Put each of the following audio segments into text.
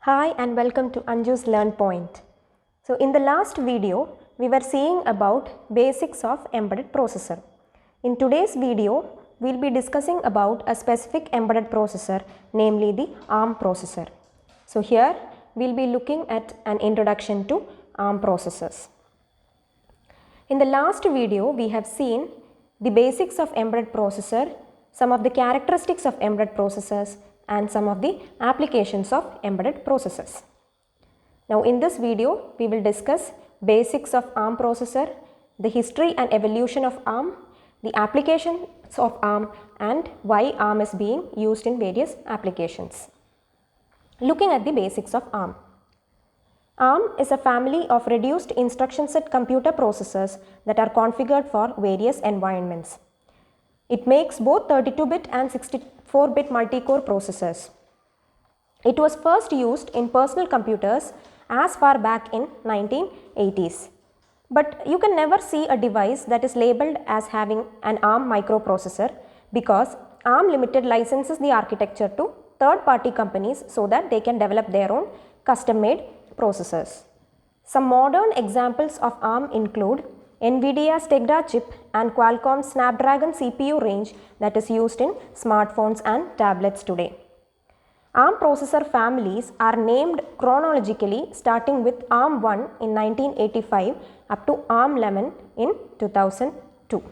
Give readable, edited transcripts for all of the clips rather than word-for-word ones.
Hi and welcome to Anju's Learn Point. So in the last video, we were seeing about basics of embedded processor. In today's video, we will be discussing about a specific embedded processor, namely the ARM processor. So here, we will be looking at an introduction to ARM processors. In the last video, we have seen the basics of embedded processor, some of the characteristics of embedded processors, and some of the applications of embedded processors. Now in this video, we will discuss basics of ARM processor, the history and evolution of ARM, the applications of ARM, and why ARM is being used in various applications. Looking at the basics of ARM. ARM is a family of reduced instruction set computer processors that are configured for various environments. It makes both 32-bit and 64-bit multi-core processors. It was first used in personal computers as far back in 1980s. But you can never see a device that is labeled as having an ARM microprocessor because ARM Limited licenses the architecture to third-party companies so that they can develop their own custom-made processors. Some modern examples of ARM include NVIDIA's Tegra chip and Qualcomm's Snapdragon CPU range that is used in smartphones and tablets today. ARM processor families are named chronologically starting with ARM1 in 1985 up to ARM11 in 2002.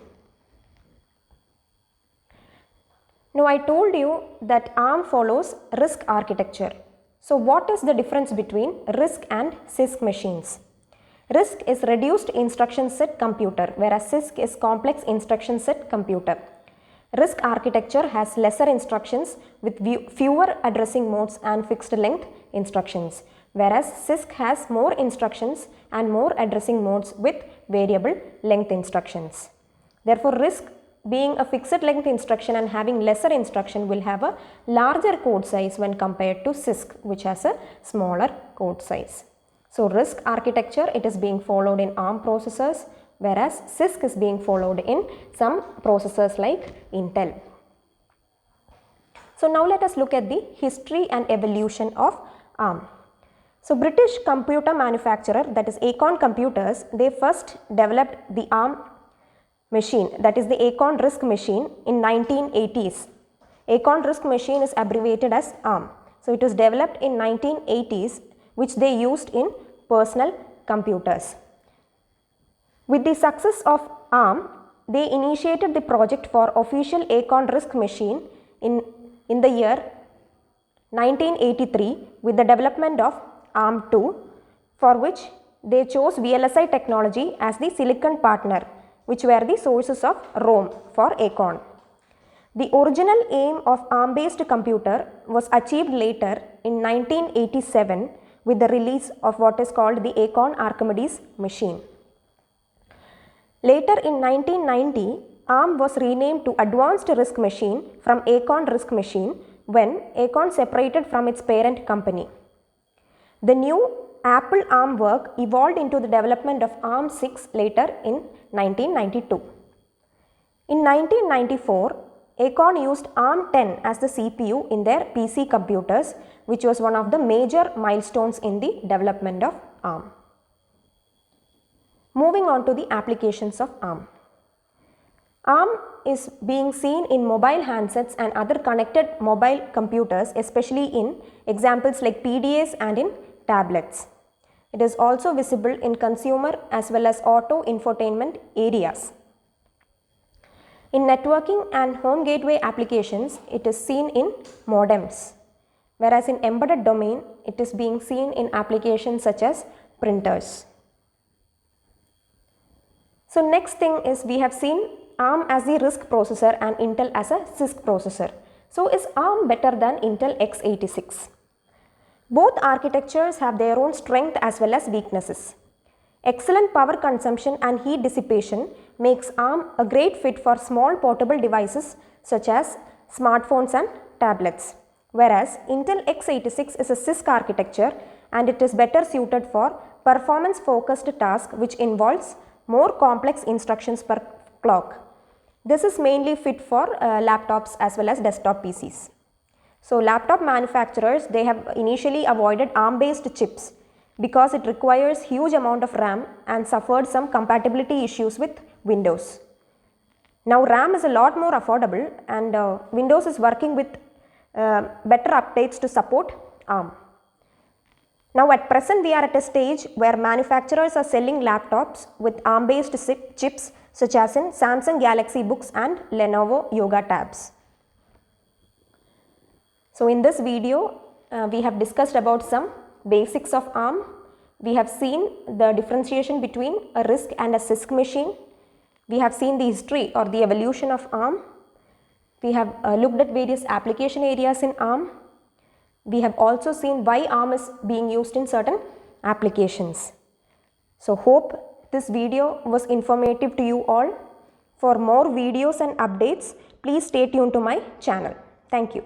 Now I told you that ARM follows RISC architecture. So what is the difference between RISC and CISC machines? RISC is reduced instruction set computer, whereas CISC is complex instruction set computer. RISC architecture has lesser instructions with fewer addressing modes and fixed length instructions, whereas CISC has more instructions and more addressing modes with variable length instructions. Therefore, RISC being a fixed length instruction and having lesser instruction will have a larger code size when compared to CISC, which has a smaller code size. So RISC architecture, it is being followed in ARM processors, whereas CISC is being followed in some processors like Intel. So now let us look at the history and evolution of ARM. So British computer manufacturer, that is Acorn Computers, they first developed the ARM machine, that is the Acorn RISC machine, in 1980s. Acorn RISC machine is abbreviated as ARM. So it was developed in 1980s, which they used in personal computers. With the success of ARM, they initiated the project for official Acorn RISC machine in the year 1983 with the development of ARM2, for which they chose VLSI technology as the silicon partner, which were the sources of ROM for Acorn. The original aim of ARM-based computer was achieved later in 1987 with the release of what is called the Acorn Archimedes machine. Later in 1990, ARM was renamed to Advanced RISC Machine from Acorn RISC Machine when Acorn separated from its parent company. The new Apple ARM work evolved into the development of ARM6 later in 1992. In 1994, Acorn used ARM10 as the CPU in their PC computers, which was one of the major milestones in the development of ARM. Moving on to the applications of ARM. ARM is being seen in mobile handsets and other connected mobile computers, especially in examples like PDAs and in tablets. It is also visible in consumer as well as auto infotainment areas. In networking and home gateway applications, it is seen in modems, whereas in embedded domain, it is being seen in applications such as printers. So next thing is we have seen ARM as the RISC processor and Intel as a CISC processor. So is ARM better than Intel x86? Both architectures have their own strength as well as weaknesses. Excellent power consumption and heat dissipation makes ARM a great fit for small portable devices such as smartphones and tablets, whereas Intel x86 is a CISC architecture and it is better suited for performance-focused tasks which involves more complex instructions per clock. This is mainly fit for laptops as well as desktop PCs. So laptop manufacturers, they have initially avoided ARM based chips because it requires huge amount of RAM and suffered some compatibility issues with Windows. Now RAM is a lot more affordable and Windows is working with better updates to support ARM. Now at present we are at a stage where manufacturers are selling laptops with ARM based chips such as in Samsung Galaxy Books and Lenovo Yoga tabs. So in this video we have discussed about some basics of ARM. We have seen the differentiation between a RISC and a CISC machine. We have seen the history or the evolution of ARM. We have looked at various application areas in ARM. We have also seen why ARM is being used in certain applications. So hope this video was informative to you all. For more videos and updates, please stay tuned to my channel. Thank you.